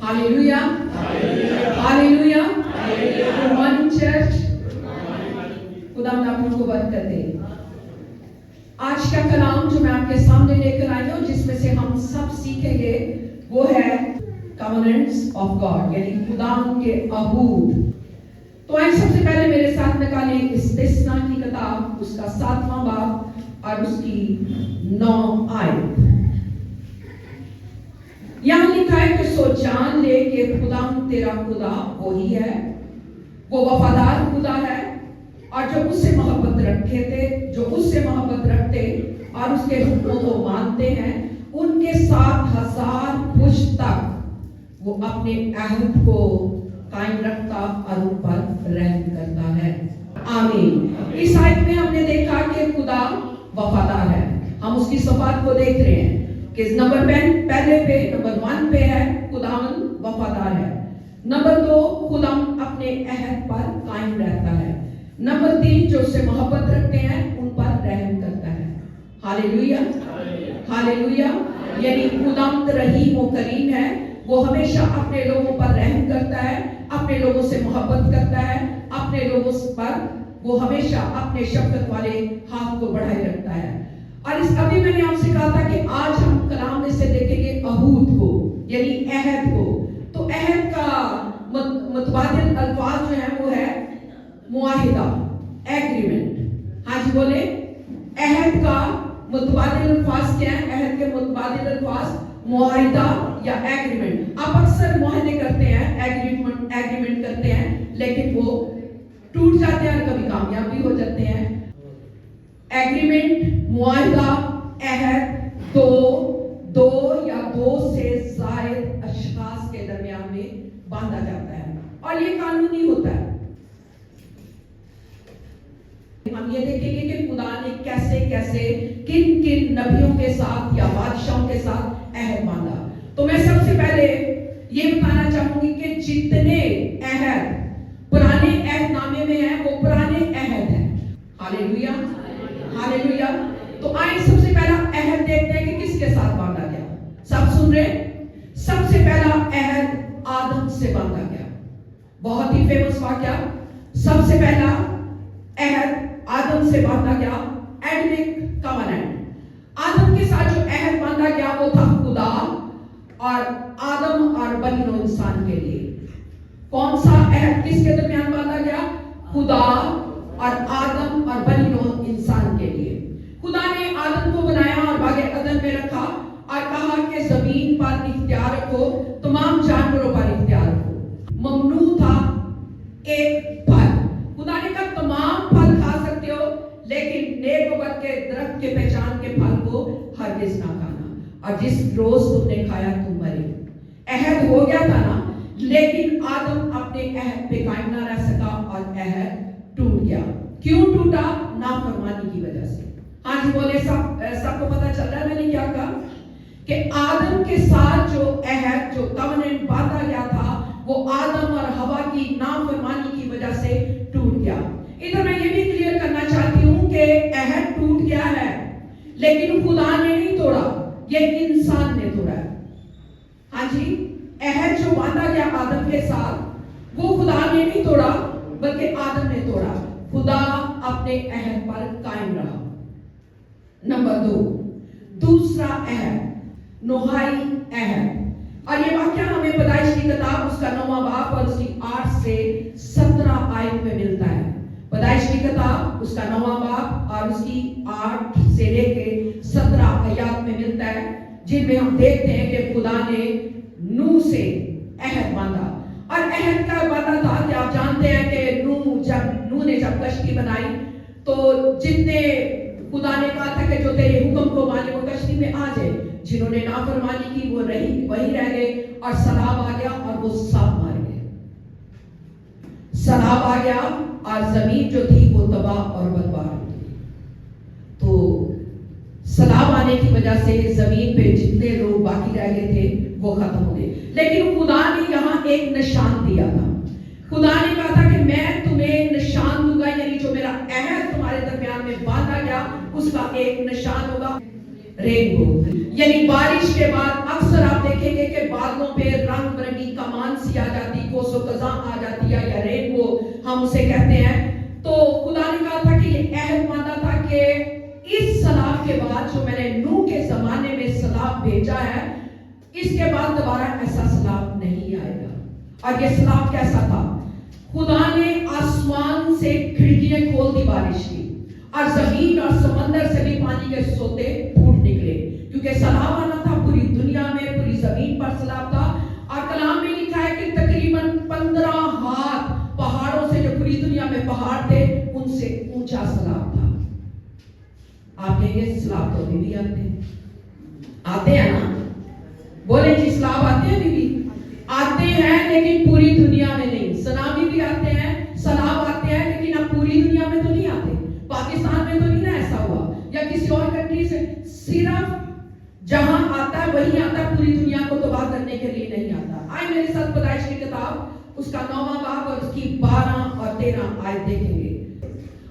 Hallelujah. Hallelujah. Good morning church. खुदा आप लोगों को बरकत दे। आज का कलाम जो मैं आपके सामने लेकर आई हूँ, जिसमें से हम सब सीखेंगे, वो है covenants of God, यानी खुदा के अहूद। तो आइए सबसे पहले मेरे साथ निकालिए इस्तिस्ना की किताब, उसका 7वां बाब और उसकी 9 आयत। यहाँ लिखा है कि सो जान ले कि खुदा तेरा खुदा वही है, वो वफादार खुदा है, और जो उससे मोहब्बत रखते और उसके हुक्मों को मानते हैं, उनके साथ 1000 पुश तक वो अपने अहद को कायम रखता और उन पर रहम करता है। आमीन। इस आयत में हमने देखा कि खुदा वफादार है। हम उसकी सिफात को देख रहे हैं कि नंबर 1 पे है खुदावन वफादार है। नंबर 2, खुदा अपने अहद पर कायम रहता है। नंबर 3, जो उससे मोहब्बत रखते हैं उन पर रहम करता है। Hallelujah, hallelujah. यानी खुदा रहीम व करीम है, वो हमेशा अपने लोगों पर रहम करता है, अपने लोगों से मोहब्बत करता है, अपने लोगों पर वो हमेशा अपने शफकत वाले हाथ को बढ़ाए रखता है। और इस अभी मैंने आपसे कहा था कि आज हम कलाम में से देखेंगे अहूद को, यानी अहद को। तो अहद का मुतबादिल अल्फाज जो है वो है मुआहिदा, एग्रीमेंट। हाँ जी बोले, अहद का मुतबादिल अल्फाज क्या है? अहद के मुतबादिल अल्फाज मुआहिदा या एग्रीमेंट। आप अक्सर मुआहिदे करते हैं, एग्रीमेंट करते हैं, लेकिन वो टूट जाते हैं और कभी कामयाब भी हो जाते हैं। एग्रीमेंट, मुआहिदा, अहद दो या 2 से ज़ायद अशखास के दरमियान में बांधा जाता है और ये कानूनी होता है। हम ये देखेंगे कि खुदा ने कैसे किन नबियों के साथ या बादशाहों के साथ अहद बांधा। तो मैं सबसे पहले ये बताना चाहूंगी कि जितने अहद पुराने अहदनामे में है वो पुराने अहद हैं। Hallelujah, hallelujah. तो आइए सबसे पहला अहद देखते हैं कि किसके साथ बांधा गया। सब सुन रहे? सबसे पहला अहद आदम से बांधा गया। बहुत ही फेमस वाकया। सबसे पहला अहद आदम से बांधा गया, एडमिक कवनेंट। आदम के साथ जो अहद बांधा गया वो था खुदा और आदम और बनी नौ इंसान के लिए। कौन सा अहद किसके दरमियान बांधा गया? खुदा और आदम और बनी नौ इंसान के लिए। खुदा ने आदम को बनाया और बागे अदन में रखा और कहा कि जमीन पर इख्तियार रखो, तमाम जानवरों पर इख्तियार रखो। ममनू था एक फल। खुदा ने कहा तमाम फल खा सकते हो, लेकिन नेक व बद के दरख्त के पहचान के फल को हरगिज ना खाना, और जिस रोज तुमने खाया तुम मरे। अहद हो गया था ना, लेकिन आदम अपने अहद पे कायम ना रह सका और अहद टूट गया। क्यों टूटा? नाफरमानी की वजह से। हाँ जी बोले, सबको पता चल रहा है मैंने क्या कहा? कि आदम के साथ जो अहद, जो कवनेंट बांधा गया था, वो आदम और हवा की नाफरमानी की वजह से टूट गया। इधर मैं ये भी क्लियर करना चाहती हूँ कि अहद टूट गया है, लेकिन खुदा ने नहीं तोड़ा, ये इंसान ने तोड़ा है। हाँ जी, अहद जो बांधा गया आदम के साथ, वो खुदा ने नहीं तोड़ा, बल्कि आदम ने तोड़ा। खुदा अपने अहद पर कायम रहा। नंबर 2, दूसरा अहद, नोहाई अहद। और ये वाक्य हमें पैदाइश की किताब उसका 9वां बाब और उसकी 8 से 17 आयत में मिलता है। पैदाइश की किताब उसका 9वां बाब और उसकी 8 से लेके 17 आयत में मिलता है, जिनमें हम देखते हैं कि खुदा ने नूह से अहद बांधा। और अहद का वादा था कि आप जानते हैं कि नूह ने जब कश्ती बनाई, तो जितने खुदा ने कहा था कि जो तेरे हुक्म को माने वो कश्ती में आ जाए, जिन्होंने नाफरमानी की वो वही रह गए, और सैलाब आ गया और वो सब मर गए। सैलाब आ गया और जमीन जो थी वो तबाह और बर्बाद हो गई। तो सैलाब आने की वजह से जमीन पे जितने लोग बाकी रह गए थे वो खत्म हो गए। लेकिन खुदा ने यहाँ एक निशान दिया था। खुदा ने कहा था कि मैं तुम्हें निशान दूंगा, यानी जो मेरा अहद तुम्हारे दरमियान में बांधा गया उसका एक निशान होगा, रेनबो। यानी बारिश के बाद अक्सर आप देखेंगे कि बादलों पे रंग बिरंगी को हम उसे कहते हैं। तो खुदा ने कहा था कि ये अहद माना था कि इस सलाब के बाद जो मैंने नूह के जमाने में सलाब भेजा है, इसके बाद दोबारा ऐसा सलाब नहीं आएगा। और ये सलाब कैसा था? खुदा ने आसमान से खिड़कियां खोल दी बारिश की, और जमीन और समंदर से भी पानी के सोते फूट निकले, क्योंकि सलाब आना था पूरी दुनिया में, पूरी जमीन पर सलाब था। और कलाम में लिखा है कि तकरीबन 15 हाथ पहाड़ों से, जो पूरी दुनिया में पहाड़ थे, उनसे ऊंचा सलाब था। आप कहेंगे सलाब तो अभी भी आते हैं ना? बोले जी सलाब आते हैं, अभी भी आते हैं, लेकिन पूरी दुनिया में नहीं। सुनामी भी आते हैं, सलाब आते हैं, लेकिन अब पूरी दुनिया में तो नहीं आते। पाकिस्तान में तो नहीं ना ऐसा हुआ, या किसी और कंट्री से। सिर्फ जहां आता है वही आता है, पूरी दुनिया को तबाह करने के लिए नहीं आता। आए मेरे साथ पैदाइश की किताब, उसका 9वां बाब और उसकी 12 और 13 आयत देखेंगे।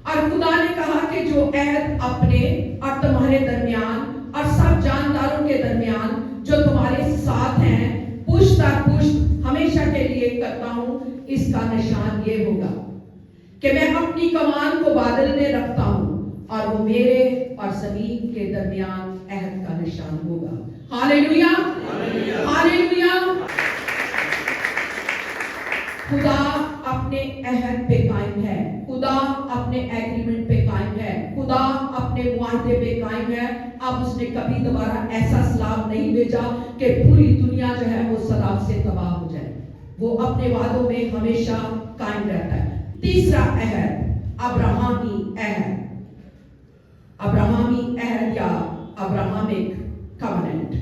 और खुदा ने कहा कि जो अहद अपने और तुम्हारे दरमियान और सब जानदारों के दरमियान जो तुम्हारे साथ हैं, पुश्त दर पुश्त हमेशा के लिए करता हूं, इसका निशान ये होगा कि मैं अपनी कमान को बादल में रखता हूं, और वो मेरे और जमीन के दरमियान अहद का निशान होगा। Hallelujah, hallelujah. खुदा अपने अहद पे कायम है, खुदा अपने एग्रीमेंट पे कायम है, खुदा अपने मुआहदे पे कायम है। अब उसने कभी दोबारा ऐसा सलाब नहीं भेजा कि पूरी दुनिया जो है वो सलाब से तबाह हो जाए। वो अपने वादों में हमेशा कायम रहता है। तीसरा अहद, अब्राहमी अहद। अब्राहमी अहद या अब्राहमिक कवनेंट,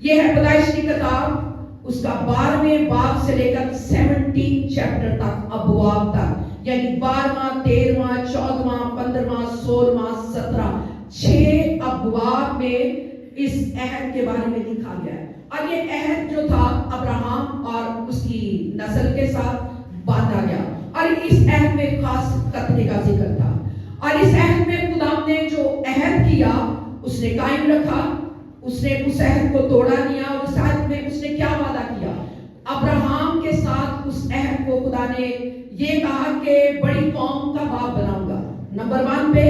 यह है पैदाइश की किताब, उसका 12वें बाब से लेकर 17 चैप्टर तक, अबवाब तक, यानी 12वां, 13वां, 14वां, 15वां, 16वां, 17, 6 अबवाब में इस अहद के बारे में लिखा गया है। और ये अहद जो था अब्राहम और उसकी नस्ल के साथ बांधा गया, और इस अहद में खास कतले का जिक्र था। और इस अहद में खुदा ने जो अहद किया उसने कायम रखा, उसने उस अहद को तोड़ा नहीं। और उस अहद में उसने क्या वादा किया? अब्राहम के साथ उस अहद को खुदा ने ये कहा कि बड़ी कौम का बाप बनाऊंगा। नंबर 1 पे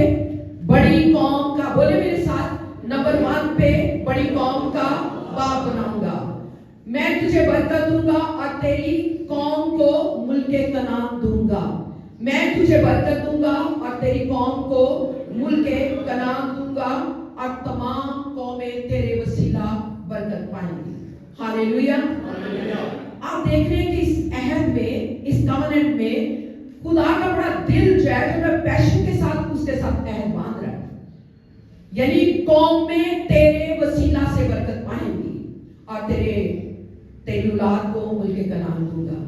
बड़ी कौम का, बोले मेरे साथ, नंबर 1 पे बड़ी कौम का बाप बनाऊंगा। मैं तुझे बरकत दूंगा और तेरी कौम को मुल्के कनान दूंगा। मैं तुझे बरकत दूंगा और तेरी कौम को मुल्के कनान दूंगा, और तमाम कौमें तेरे वसीला बरकत पाएंगी। हालेलुया। आप देख रहे हैं कि इस अहद में, इस कवनेंट में खुदा का बड़ा दिल जो है, जो मैं पैशन के साथ उसके साथ अहद बांध रहा है, यानी कौम में तेरे वसीला से बरकत पाएंगी, और तेरी औलाद को मुल्के कनान दूंगा।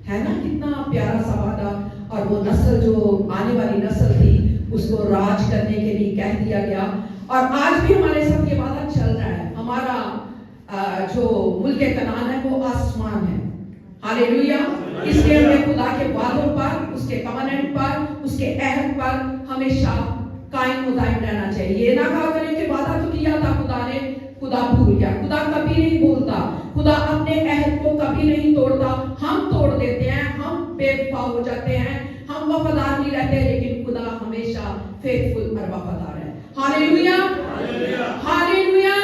है ना, कितना प्यारा सा वादा। और वो नस्ल जो आने वाली नस्ल थी, उसको राज करने के लिए कह दिया गया। और आज भी हमारे साथ ये वादा चल रहा है। हमारा जो मुल्के कनान है वो आसमान है। हालेलुया। इसलिए हमें खुदा के वादों पर, उसके कवनेंट पर, उसके अहद पर हमेशा कायम मुदायम रहना चाहिए। ये ना कहा करें कि वादा तो किया था खुदा ने, खुदा भूल गया। खुदा कभी नहीं भूलता, खुदा अपने अहद को कभी नहीं तोड़ता। हम तोड़ देते हैं, हम बेवफा हो जाते हैं, हम वफादार नहीं रहते, लेकिन खुदा हमेशा फेथफुल और वफादार है। Hallelujah, hallelujah.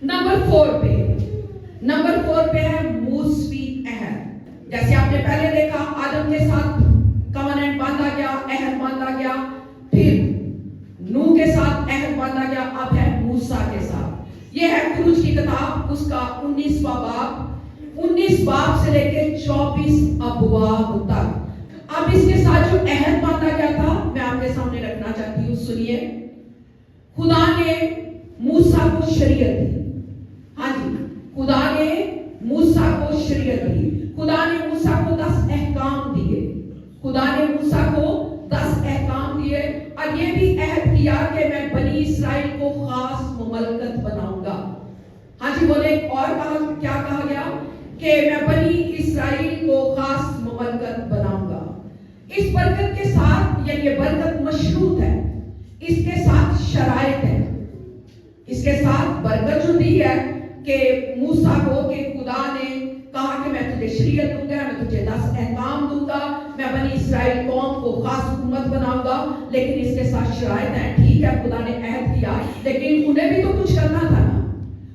नंबर 4 पे है मूसवी अहद। जैसे आपने पहले देखा, आदम के साथ कवनेंट बांधा गया, अहद बांधा गया, फिर नूह के साथ अहद बांधा गया, अब है मूसा के साथ। यह है खुरूज की किताब, उसका 19वां बाब, 19 बाब से लेकर 24 अबवाब तक। अब इसके साथ जो अहद बांधा गया था, मैं आपके सामने रखना चाहती हूँ, सुनिए। खुदा ने मूसा को शरीयत दी। हाँ जी, खुदा ने मूसा को शरीयत दी। खुदा ने मूसा को 10 अहकाम दिए। खुदा ने मूसा को 10 अहकाम दिए, और ये भी अहद किया कि मैं बनी इस्राएल को खास मुमलकत बनाऊंगा। हाँ जी, बोले। और क्या कहा गया? कि मैं बनी इस्राएल को खास मुमलकत बनाऊंगा। इस बरकत के साथ, यानी ये बरकत मशरूत है, इसके साथ शराइत है। इसके साथ बरकत जो दी है कि मूसा को, कि खुदा ने कहा कि मैं तुझे शरीयत दूंगा, मैं तुझे 10 अहकाम दूंगा, मैं बनी इसराइल कौम को खास उम्मत बनाऊंगा। लेकिन इसके साथ शराइत है। ठीक है, खुदा ने अहद किया, लेकिन उन्हें भी तो कुछ करना था ना।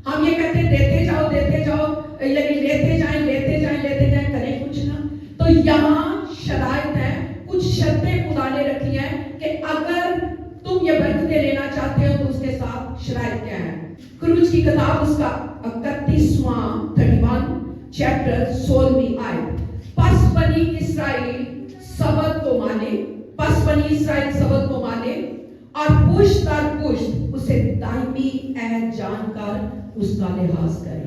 हम ये कहते देते जाओ, यानी लेते जाएं, करें कुछ ना। तो यहाँ शराइत है, कुछ शर्तें खुदा ने रखी हैं कि अगर तुम ये बरकतें लेना चाहते हो तो उसके साथ शराइत क्या है। खरूज की किताब उसका 31वां चैप्टर 16वीं आयत, पस बनी इसराइल सबत को माने और पुश्त दर पुश्त उसे दायमी अहद जानकर उसका लिहाज करे।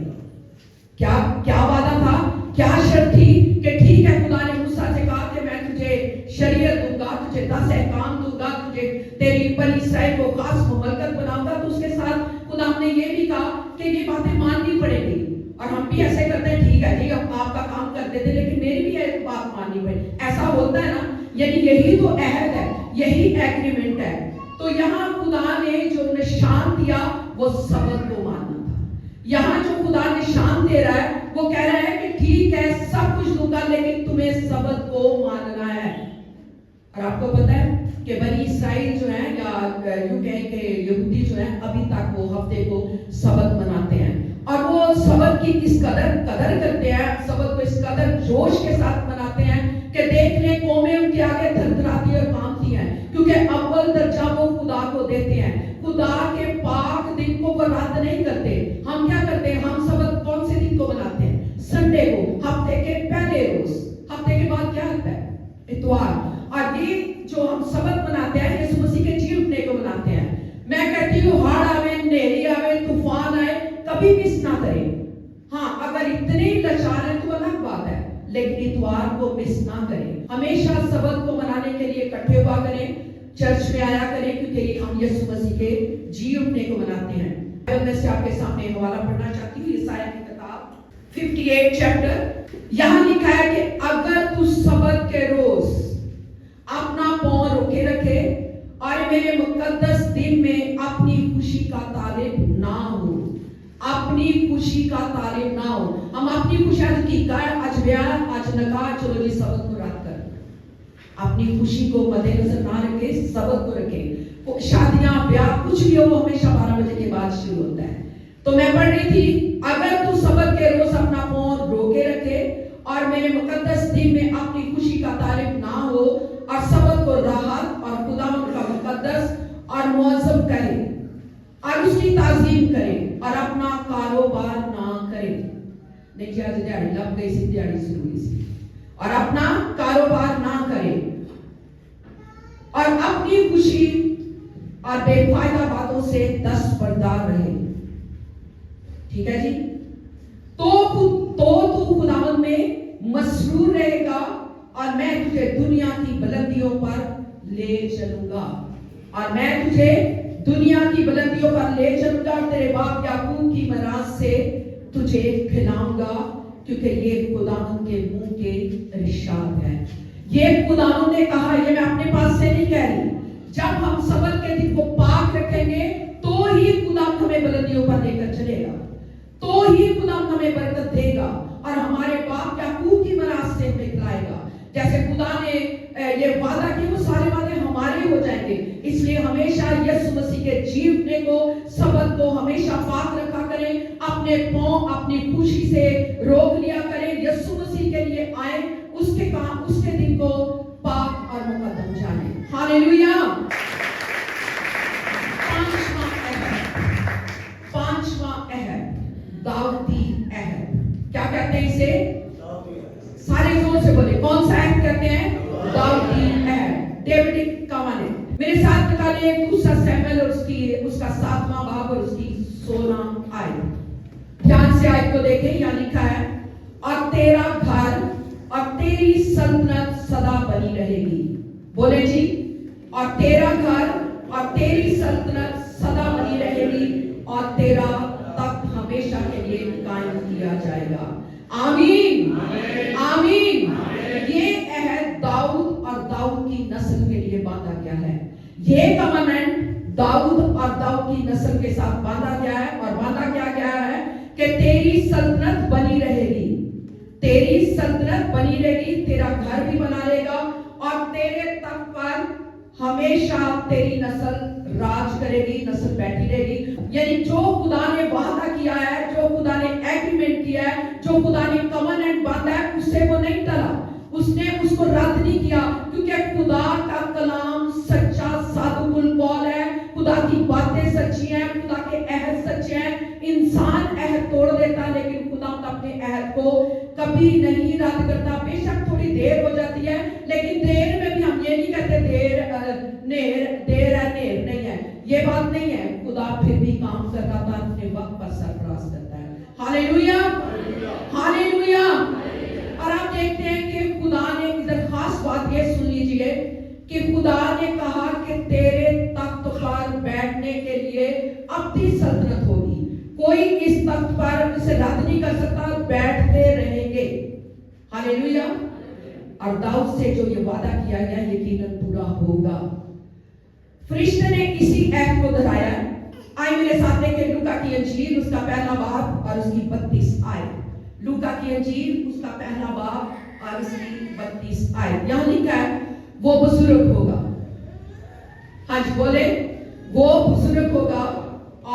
क्या वादा था, क्या शर्त थी कि ठीक है, खुदा ने मूसा से कहा कि मैं तुझे शरीयत दूंगा, तुझे 10 अहकाम दूंगा, तुझे तेरी बनी इसराइल को खास ममलकत बनाऊंगा। तो उसके साथ खुदा ने ये भी कहा कि ये बातें माननी पड़ेगी। और हम भी ऐसे करते हैं, ठीक है जी, हम आपका काम करते थे, लेकिन मेरी भी एक बात माननी पड़ेगी। ऐसा होता है ना, यानी यही तो अहद है, यही एग्रीमेंट है। तो यहाँ खुदा ने जो निशान दिया वो सबत को मानना था। यहाँ जो खुदा निशान दे रहा है वो कह रहा है कि ठीक है, सब कुछ दूंगा, लेकिन तुम्हें सबत को मानना है। और आपको पता है कि बनी इसराइल जो है, या यूं कहें कि यहूदी जो है, अभी तक वो हफ्ते को सबत मनाते हैं। और वो सबत की इस कदर करते हैं, सबत को इस कदर जोश के साथ मनाते हैं कि देख ले कौमें उनके आगे थरथराती और कांपती हैं, क्योंकि अव्वल दर्जा वो खुदा को देते हैं। खुदा के पाक दिन को वो रद्द नहीं करते। हम क्या करते हैं, हम सबत कौन से दिन को मनाते हैं, संडे को, हफ्ते के पहले रोज। हफ्ते के बाद क्या आता है, इतवार। और ये जो हम सबत मनाते हैं, यीशु मसीह के जी उठने को मनाते हैं। मैं कहती हूँ, हाड़ आवे, नेरी आवे, तूफान आए, कभी मिस ना करें। हाँ, अगर इतने ही लाचार हैं तो अलग बात है, लेकिन इतवार को मिस ना करें। हमेशा सबत को मनाने के लिए इकट्ठे हुआ करें, चर्च में आया करें, क्योंकि हम यीशु मसीह के जी उठने को मनाते हैं। मैं से आपके सामने हवाला पढ़ना चाहती हूँ, यशायाह की किताब 58 चैप्टर। यहाँ लिखा है कि अगर तू सबत के रोज अपना पांव रोके रखे और मेरे मुकद्दस दिन में अपनी खुशी का तालिब ना हो, अपनी खुशी का तालिब ना हो। हम अपनी खुशी आज की गाय, आज ब्याह, आज नकाह, चलो जी सबत को रख कर अपनी खुशी को मद्देनजर ना रखे, सबत को रखे। शादियां, ब्याह, कुछ भी हो, हमेशा 12 बजे के बाद शुरू होता है। तो मैं पढ़ रही थी, अगर तू सबत के रोज अपना पांव रोके रखे और मेरे मुकद्दस दिन में अपनी खुशी का तालिब ना हो और सबत को राहत और खुदावंद का मुकद्दस और मुअज्जम करे और उसकी ताजीम करे और अपना कारोबार ना करे। देखिए, आज दिहाड़ी लग गई सी, दिहाड़ी शुरू हुई सी, और अपना कारोबार ना करे और अपनी खुशी और बेफायदा बातों से दस्तबरदार रहे। ठीक है जी, तो तू खुदावंद में मसरूर रहेगा और मैं तुझे दुनिया की बुलंदियों पर ले चलूंगा, और मैं तुझे दुनिया की बुलंदियों पर ले चलूंगा, तेरे बाप याकूब की मिरास से तुझे खिलाऊंगा, क्योंकि ये खुदावंद के मुंह के इरशाद है। ये खुदावंद ने कहा, ये मैं अपने पास से नहीं कह रही। जब हम सबत के दिन को पाक रखेंगे तो ही खुदावंद हमें बुलंदियों पर लेकर चलेगा, तो ही खुदावंद हमें बरकत देगा और हमारे बाप याकूब की मिरास से हमें खिलाएगा। जैसे खुदा ने ये वादा किया, वो सारे वादे हमारे हो जाएंगे। इसलिए हमेशा यीशु मसीह के जीवने को, सबत को हमेशा पाक रखा करें, अपने पांव अपनी खुशी से रोक लिया करें। यीशु मसीह के लिए आए, उसके काम, उसके दिन को पाक और मुकद्दम जाने। हालेलुया। पांचवा अहद, दाऊदी अहद। क्या कहते हैं इसे? सारे जोर से बोले, कौन सा अहद कहते हैं? दाऊदी अहद, डेविडिक कवानीत। मेरे साथ निकालिए दूसरा शमूएल और उसका 7वां बाब और उसकी 16 आयत। ध्यान से आयत को देखें, यहाँ लिखा है, और तेरा घर और तेरी सल्तनत सदा बनी रहेगी। बोले जी, और तेरा घर और तेरी सल्तनत सदा बनी रहेगी और तेरा तख्त हमेशा के लिए कायम किया जाएगा। आमीन, आमीन। ये अहद दाऊद और दाऊद की नस्ल के लिए बांधा गया है। ये कवनेंट दाऊद और दाऊद की नस्ल के साथ बांधा गया है, और बांधा क्या गया है कि तेरी सल्तनत बनी रहेगी, तेरी तेरी सल्तनत बनी रहेगी, तेरा घर भी बना रहेगा और तेरे तख्त पर हमेशा तेरी नस्ल राज करेगी, नस्ल बैठी रहेगी। यानी जो खुदा ने वादा किया है, जो खुदा ने एग्रीमेंट किया है, जो खुदा ने कवनेंट बांधा है, उससे वो नहीं टला, उसने उसको रद्द नहीं किया, क्योंकि खुदा का कलाम सच्चा सादुकुल कौल है, खुदा की बातें सच्ची हैं, खुदा के अहद सच्चे हैं। इंसान अहद तोड़ देता है लेकिन खुदा अपने अहद को कभी नहीं रद्द करता। बेशक थोड़ी देर हो जाती है, लेकिन देर में भी हम ये नहीं कहते देर है नेर नहीं है, ये बात नहीं है। खुदा फिर भी काम करता था, अपने वक्त पर सरफराज करता है। Hallelujah, hallelujah. और आप देखते हैं कि खुदा ने इधर खास बात ये सुन लीजिए कि खुदा ने कहा कि तेरे तख्त पर बैठने के लिए अपनी सल्तनत होगी, कोई इस तख्त पर उसे रद्द नहीं कर सकता, बैठते रहेंगे। हालेलुया। और दाऊद से जो ये वादा किया गया यकीनन पूरा होगा। फरिश्ते ने इसी ऐप को दोहराया। आइए मेरे साथ देखें लूका की अंजील उसका पहला बाब और उसकी 32 आयत। लूका की अंजील उसका पहला बाब और उसकी 32 आयत। यहां लिखा है वो बुजुर्ग होगा। हाँ जी बोले, वो बुजुर्ग होगा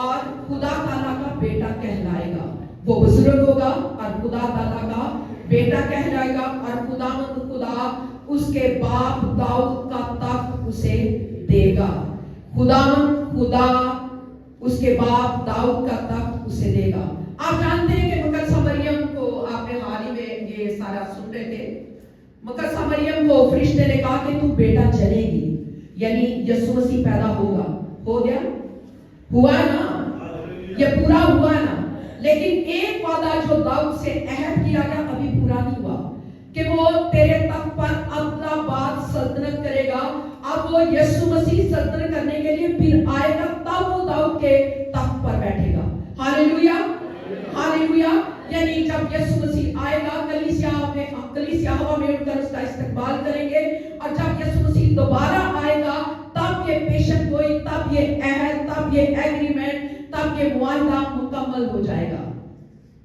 और खुदा ताला का बेटा कहलाएगा। वो बुजुर्ग होगा और खुदा ताला का बेटा कहलाएगा और खुदा उसके बाप दाऊद का तख्त उसे देगा। खुदा उसके बाप दाऊद का तख्त उसे देगा। आप जानते हैं कि मकदसा मरियम को आपने हाल ही में ये सारा सुन रहे थे। मकदसा मरियम को फरिश्ते ने कहा कि तू बेटा जनेगी, यानी यीशु मसीह पैदा होगा। हो गया, हुआ ना, ये पूरा हुआ ना। लेकिन एक वादा जो दाऊद से अहद किया गया अभी पूरा नहीं हुआ कि वो तेरे तख्त पर अपना बाद सल्तनत करेगा। अब वो यीशु मसीह सल्तनत करने के लिए फिर आएगा, तब वो दाऊद के तख्त पर बैठेगा। Hallelujah, hallelujah. यानी जब यीशु मसीह आएगा, कलीसिया हवा में उठकर उसका इस्तकबाल करेंगे और जब यीशु मसीह दोबारा आएगा तब ये पेशन गोई, तब ये अहद, तब ये एग्रीमेंट, तब ये मुआहदा मुकम्मल हो जाएगा।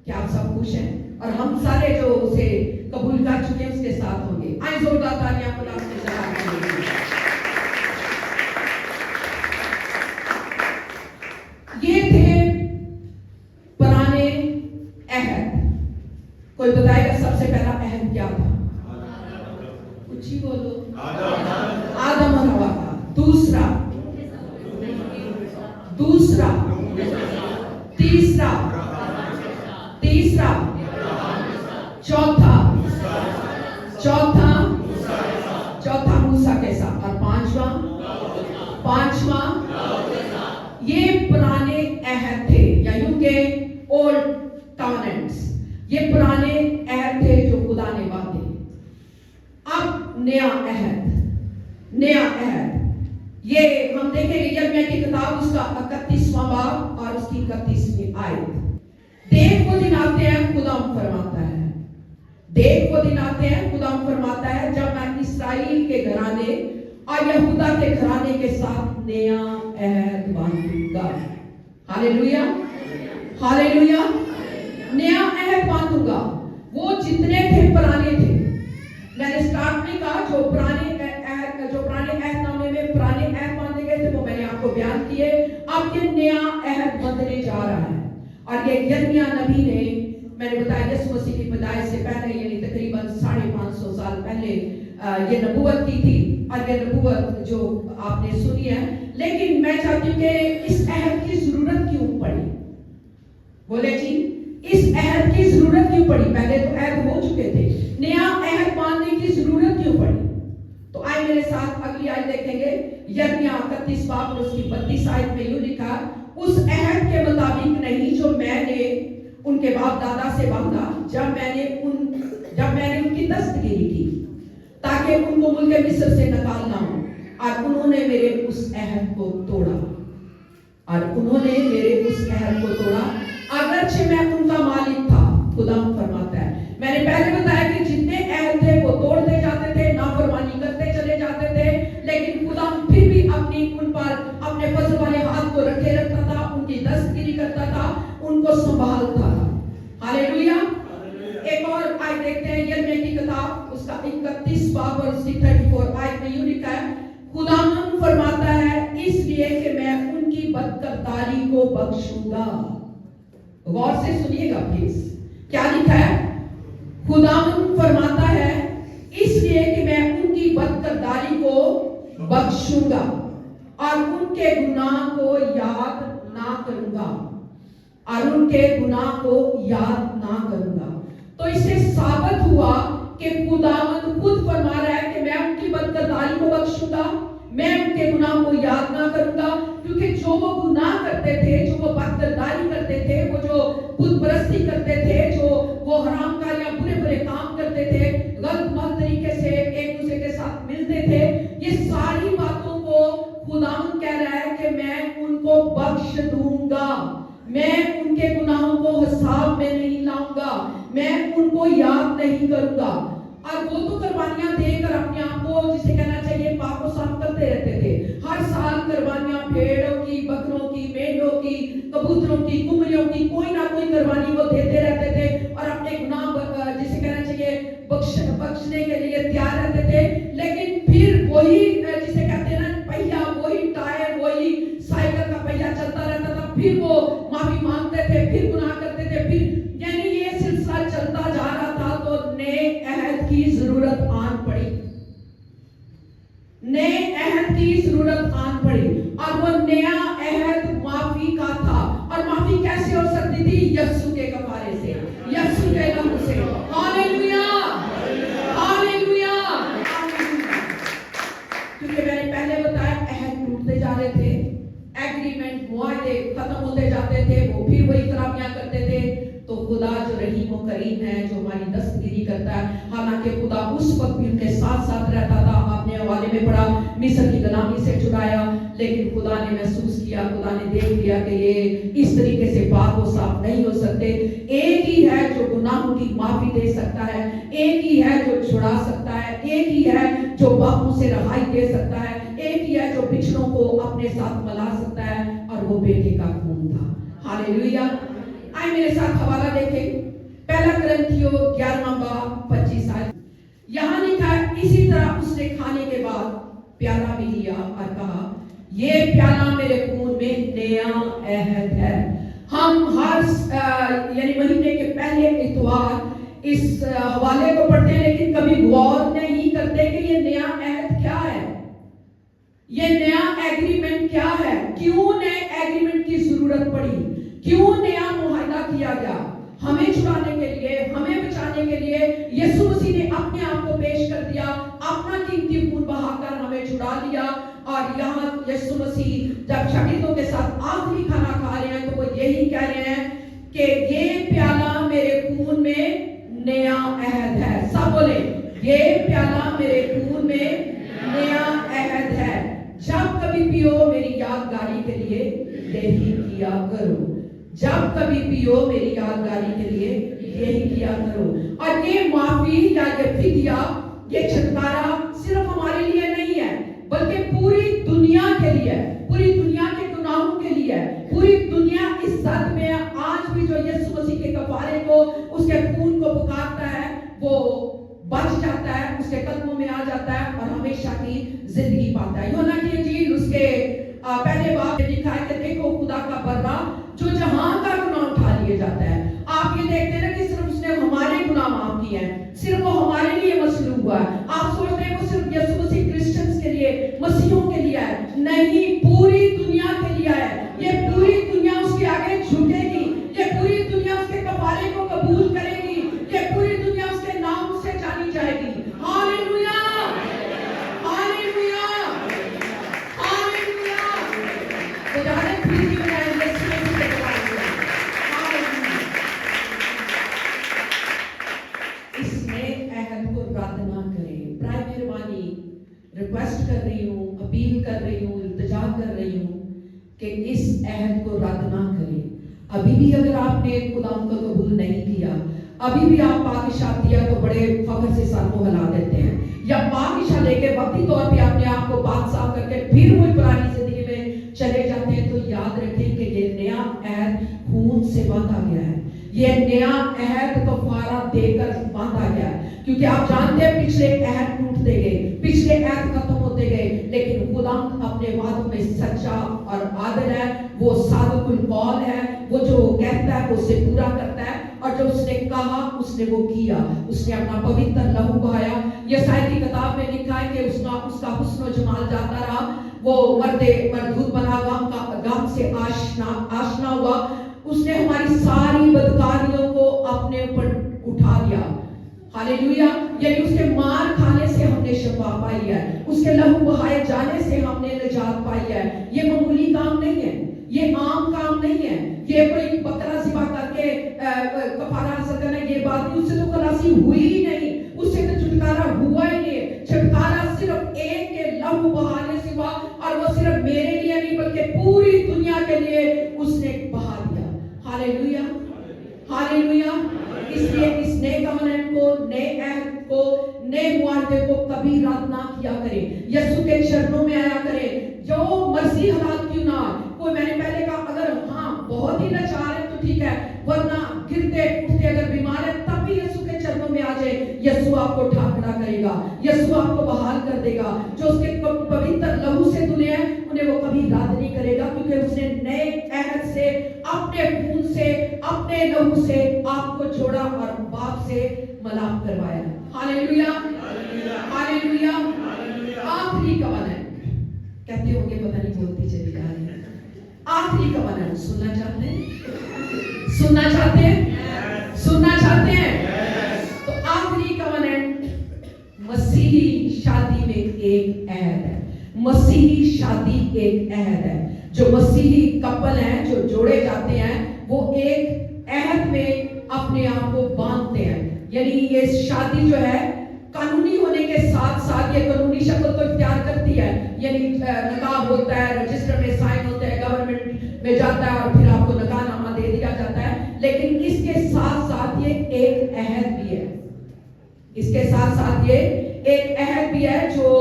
क्या आप सब खुश हैं? और हम सारे जो उसे कबूल कर चुके हैं उसके साथ होंगे। आइए जोरदार तालियां खुदा के साथ करेंगे। ये थे पुराने अहद। कोई बताएगा सबसे पहला अहद क्या था? कुछ ही बोलो। आदम और हवा का। दूसरा, तीसरा, चौथा मूसा के साथ और पांचवा ये पुराने अहद थे या यूं के ओल्ड कॉवेनेंट्स। ये पुराने अहद थे जो खुदा ने बांधे। अब नया अहद ये हम देखेंगे यिर्मयाह की किताब उसका 31वां बाब और उसकी 31वीं आयत। देख वो दिन आते हैं, खुदा फरमाता है, देख वो दिन आते हैं, खुदा फरमाता है, जब मैं इस्राएल के घराने और यहूदा के घराने के साथ नया अहद बांधूंगा। Hallelujah, hallelujah. नया अहद बांधूंगा। वो जितने थे पुराने थे। मैंने स्टार्ट में कहा जो पुराने अहदनामे में पुराने अहद बांधे गए थे वो मैंने आपको बयान किए। अब ये नया अहद बंधने जा रहा है और ये यिर्मयाह नबी ने, मैंने बताया यीशु मसीह की पैदाइश से पहले यानी तकरीबन 550 साल पहले ये नबूवत की थी और ये नबूवत जो आपने सुनी है। लेकिन मैं चाहती हूँ कि इस अहद की जरूरत क्यों पड़ी? बोले जी, इस अहद की जरूरत क्यों पड़ी? पहले तो अहद हो चुके थे, नया अहद बांधने की जरूरत क्यों पड़ी? तो आइए मेरे साथ अगली आयत देखेंगे। यिर्मयाह 31 बाब और उसकी 32 आयत में यूं लिखा, उस अहद के मुताबिक नहीं जो मैंने उनके बाप दादा से बांधा जब मैंने उनकी दस्तगिरी की ताकि उनको मुल्क मिस्र से निकालना हो, और उन्होंने मेरे उस अहद को तोड़ा अगरचे मैं उनका मालिक था। खुदा फरमाता है, मैंने पहले बताया कि जितने अहद थे वो तोड़ते जाते थे, नाफरमानी करते चले जाते थे, लेकिन खुदा फिर भी उन पर अपने फजल वाले हाथ को रखता था, उनकी दस्तगिरी करता था, उनको संभालता था। हालेलुया। एक और और आज देखते हैं यिर्मयाह की किताब उसका 31 बाब और उसकी 34 आयत में यूं लिखा है, खुदावंद फरमाता है इसलिए कि मैं उनकी बदकरदारी को बख्शूंगा। गौर से सुनिएगा प्लीज, क्या लिखा है? खुदावंद फरमाता है इसलिए कि मैं उनकी बदकरदारी को बख्शूंगा और उनके गुनाह को याद ना करूंगा, और उनके गुनाह को याद ना करूंगा। तो इससे साबित हुआ कि खुदावंद खुद फरमा रहा है कि मैं उनकी बदकरदारी को बख्शूंगा, मैं उनके गुनाह को याद ना करूंगा। क्योंकि जो वो गुनाह करते थे, जो वो बदकरदारी करते थे, वो जो खुद परस्ती करते थे, जो वो हरामकारियां बुरे बुरे काम करते थे, गलत तरीके से एक दूसरे के साथ मिलते थे, ये सारी बातों को खुदावंद कह रहा है कि मैं उनको बख्श दूंगा, मैं उनके गुनाहों को हिसाब में नहीं लाऊंगा, मैं उनको याद नहीं करूंगा। और वो तो कुर्बानियां देकर अपने आप को, जिसे कहना चाहिए, पाप को साफ करते रहते थे। हर साल कुर्बानियां भेड़ों की, बकरों की, मेंढों की, कबूतरों की, कुमरियों की, कोई ना कोई कुर्बानी वो देते रहते थे और अपने गुनाह, जिसे कहना चाहिए, बख्शने के लिए तैयार रहते थे। लेकिन फिर वही, जिसे कहते हैं ना, पहिया, वही टायर, वही साइकिल का पहिया चलता रहता था, फिर वो माफी मांगते थे, फिर गुनाह करते थे, फिर यानी ये सिलसिला चलता जा रहा था। तो नए अहद की जरूरत आन पड़ी, नए अहद की जरूरत आन पड़ी, और वो नया अहद माफी का था। और माफी कैसे हो सकती थी? यीशु के कफारे से, यीशु के लहू से। Hallelujah, hallelujah. क्योंकि मैंने पहले बताया अहद टूटते जा रहे थे, एग्रीमेंट, मुआहदे खत्म होते जाते थे, वो फिर वही खराबियां करते थे। तो खुदा जो रहीम और करीम है, जो हमारी दस्तगिरी करता है, हालांकि खुदा उस वक्त भी उनके साथ साथ रहता था। आपने हवाले में पढ़ा, मिस्र की गुलामी से छुड़ाया, लेकिन खुदा ने महसूस किया, खुदा ने देख लिया कि ये इस तरीके से पाक और साफ नहीं हो सकते। एक ही है जो गुनाहों की माफी दे सकता है, एक ही है जो छुड़ा सकता है, एक ही है जो पापों से रहाई दे सकता है, एक ही है जो बिछड़ों को अपने साथ मिला सकता है, और वो बेटे का खून था। हालेलुया। आइए मेरे साथ हवाला देखें, पहला कुरिन्थियों 11वां बाब 25 आयत। यहाँ लिखा है, इसी तरह उसने खाने के बाद प्याला भी लिया और कहा, ये प्याला मेरे खून में नया अहद है। हम हर यानी महीने के पहले इतवार इस हवाले को पढ़ते हैं, लेकिन कभी गौर नहीं करते कि ये नया अहद क्या है, ये नया एग्रीमेंट क्या है, क्यों नए एग्रीमेंट की जरूरत पड़ी, क्यों नया मुआहदा किया गया। हमें छुड़ाने के लिए, हमें बचाने के लिए यीशु मसीह ने अपने आप को पेश कर दिया, अपना कीमती खून बहाकर हमें छुड़ा लिया। और यहाँ यीशु मसीह जब शागिर्दों के साथ आखिरी खाना खा रहे हैं, तो वो यही कह रहे हैं कि ये प्याला मेरे खून में नया अहद है। सब बोले, ये प्याला मेरे खून में नया अहद है, जब कभी पियो मेरी यादगारी के लिए यही किया करो, जब कभी पियो मेरी यादगारी के लिए यही किया करो। और ये माफी या ये फिदिया, ये छुटकारा सिर्फ हमारे लिए नहीं है, बल्कि पूरी दुनिया के लिए, पूरी दुनिया के गुनाहों के लिए। पूरी दुनिया इस दर्द में आज भी जो यीशु मसीह के कफारे को, उसके खून को पुकारता है, वो बच जाता है, उसके कदमों में आ जाता है और हमेशा की जिंदगी पाता है। यूहन्ना की इंजील उसके पहले बाब में लिखा है कि देखो खुदा का बर्रा जो जहां का गुनाह उठा लिया जाता है। आप ये देखते हैं ना कि सिर्फ उसने हमारे गुनाह माफ किए हैं, सिर्फ वो हमारे लिए मसलूब हुआ है। आप सोचते हैं वो सिर्फ यीशु मसीह क्रिश्चियंस के लिए, मसीहों के लिए है, नहीं, पूरी दुनिया के लिए है। ये पूरी दुनिया उसके आगे झुकेगी, ये पूरी दुनिया उसके कफारे को कबूल करेगी, ये पूरी दुनिया उसके नाम से जानी जाएगी। Hallelujah, hallelujah, hallelujah. खुदा ने फिर भी बनाया यीशु मसीह के कफारे को। हालेलुया। इसमें अहद को रद्द ना करें। प्राय मेहरबानी रिक्वेस्ट कर रही हूँ, अपील कर रही हूँ, इल्तिजा कर रही हूँ कि इस अहद को रद्द ना करें। अभी भी अगर आपने खुदा को कबूल नहीं किया, अभी भी आप पाकिशा दिया तो बड़े फख्र से सर को हिला देते हैं, या पाकिशा लेके वक्ती तौर पे अपने आप को पाक साफ करके फिर वही पुरानी जिंदगी में चले जाते हैं। तो याद रखें कि ये नया अहद खून से बांधा गया है, ये नया अहद कफारा देकर बांधा गया, क्योंकि आप जानते हैं पिछले अहद टूटते गए, पिछले अहद खत्म होते गए, लेकिन खुदा अपने वादों में सच्चा और आदल है, वो सादिकुल कौल है, वो जो कहता है वो उसे पूरा करता है, और जो उसने कहा उसने वो किया, उसने अपना पवित्र लहू बहाया। यशायाह की किताब में लिखा है कि उसका हुस्न जमाल जाता रहा, वो मर्दूद बना, गम से आशना हुआ, उसने हमारी सारी बदकारियों को अपने ऊपर उठा लिया। हालेलुया। यानी उसके मार खाने से हमने शफा पाई है, उसके लहू बहाए जाने से हमने निजात पाई है। ये मामूली काम नहीं है, ये आम काम नहीं है, ये कोई बकरा ज़िबा करके कफारा हासिल करना, ये बात नहीं, उससे तो खलासी हुई ही नहीं, उससे तो छुटकारा हुआ ही नहीं। छुटकारा सिर्फ एक के लहू बहाने से हुआ, और वो सिर्फ मेरे लिए नहीं बल्कि पूरी दुनिया के लिए उसने बहा दिया। Hallelujah, hallelujah. इसलिए इस नए कवनेंट को, नए अहद को, नए मुआहदे को कभी रद्द ना किया करें, यीशु के चरणों में आया करें, जो मर्जी हालात क्यों ना। कोई, मैंने पहले कहा, अगर हाँ बहुत ही लाचार है तो ठीक है, वरना गिरते उठते अगर बीमार है तब भी यीशु के चरणों में आ जाए, यीशु आपको उठा खड़ा करेगा, यीशु आपको बहाल कर देगा। जो उसके पवित्र लहू से धुले हैं उन्हें वो कभी रद्द नहीं करेगा, क्योंकि उसने नए अहद से, अपने खून से, अपने लहू से आपको जोड़ा और बाप से मिलाप करवाया। Hallelujah, hallelujah. आखिरी कवनेंट कहते होंगे, पता नहीं बोलती चली जा रही है, आखिरी कवनेंट सुनना चाहते हैं? सुनना चाहते हैं? सुनना चाहते हैं? तो आखिरी कवनेंट मसीही शादी में एक अहद है, मसीही शादी एक अहद है। जो मसीही कपल हैं, जो जोड़े जाते हैं, वो एक अहद में अपने आप को बांधते हैं। यानी ये शादी जो है कानूनी होने के साथ साथ ये कानूनी शक्ल को इख्तियार करती है, यानी निकाह होता है, रजिस्टर में साइन होता है, गवर्नमेंट में जाता है और फिर आपको निकाहनामा दे दिया जाता है। लेकिन इसके साथ साथ ये एक अहद भी है, इसके साथ साथ ये एक अहद भी है जो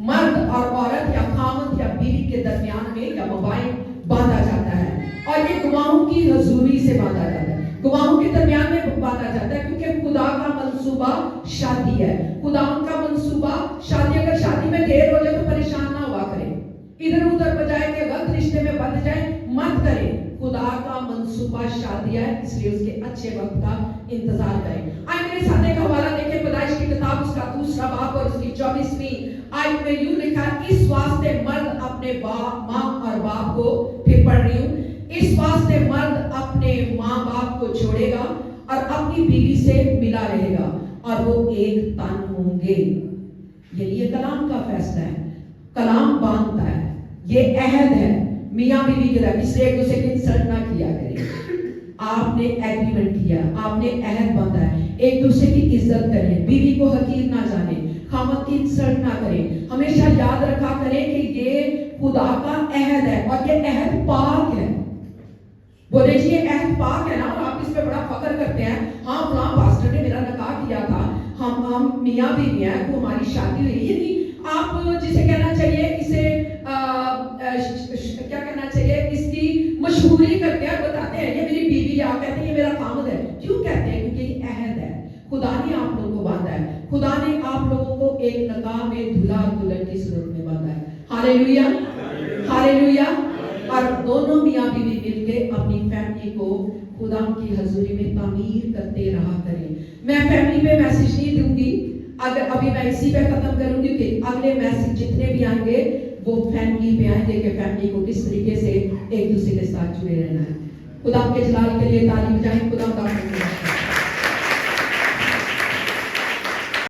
मर्द और औरत या खामद या बीवी के दरमियान में या मोबाइल बांधा जाता है, और ये गवाहों की हजूरी से बांधा जाता है, गवाहों के दरमियान में बांधा जाता है, क्योंकि खुदा का मंसूबा शादी है, खुदा का मंसूबा शादी। अगर शादी में देर हो जाए तो परेशान ना हुआ करें, इधर उधर बजाय के वक्त रिश्ते में बंध जाए मत करें। खुदा का मंसूबा शादी है, इसलिए उसके अच्छे वक्त का इंतजार करें। आज मेरे साथ एक हवाला देखें, पैदाइश की किताब उसका 2 बाब और उसकी 24वीं आयत में यूं लिखा, इस वास्ते मर्द अपने माँ और बाप को, फिर पढ़ रही हूँ, इस वास्ते मर्द अपने माँ बाप को छोड़ेगा और अपनी बीवी से मिला रहेगा और वो एक तन होंगे। ये कलाम का फैसला है, कलाम बांधता है, ये अहद है मियाँ बीवी के साथ, इसलिए एक दूसरे की इंसल्ट ना किया करें। आपने एग्रीमेंट किया, आपने अहद बांधा है, एक दूसरे की इज्जत करें, बीवी को हकीर ना जाने, खामद की इंसल्ट ना करें। हमेशा याद रखा करें कि ये खुदा का अहद है और ये अहद पाक है। बोले जी ये अहद पाक है ना, और आप इस पे बड़ा फख्र करते हैं, हाँ फलां पास्टर ने मेरा निकाह किया था, हम मियाँ बीवी हैं, तो हमारी शादी हुई। यानी आप जिसे कहना चाहिए, इसे क्या कहना चाहिए, इसकी मशहूरी करते हैं, बताते हैं ये मेरी बीवी है, आप कहते हैं ये मेरा खामद है। क्यों कहते हैं? क्योंकि ये अहद है, खुदा ने आप लोगों को बांधा है, खुदा ने आप लोगों को एक निकाह में दूल्हा दुल्हन की सूरत में बांधा है। Hallelujah, hallelujah. और दोनों मियाँ बीवी मिलके अपनी फैमिली को खुदा की हजूरी में तामीर करते रहा करें। मैं फैमिली पे मैसेज नहीं दूंगी, अगर अभी मैं इसी पे खत्म करूंगी कि अगले मैसेज जितने भी आएंगे वो फैमिली पे आएंगे कि फैमिली को किस तरीके से एक दूसरे के साथ जुड़े रहना है। खुदा के जलाल के लिए ताली बजाएं।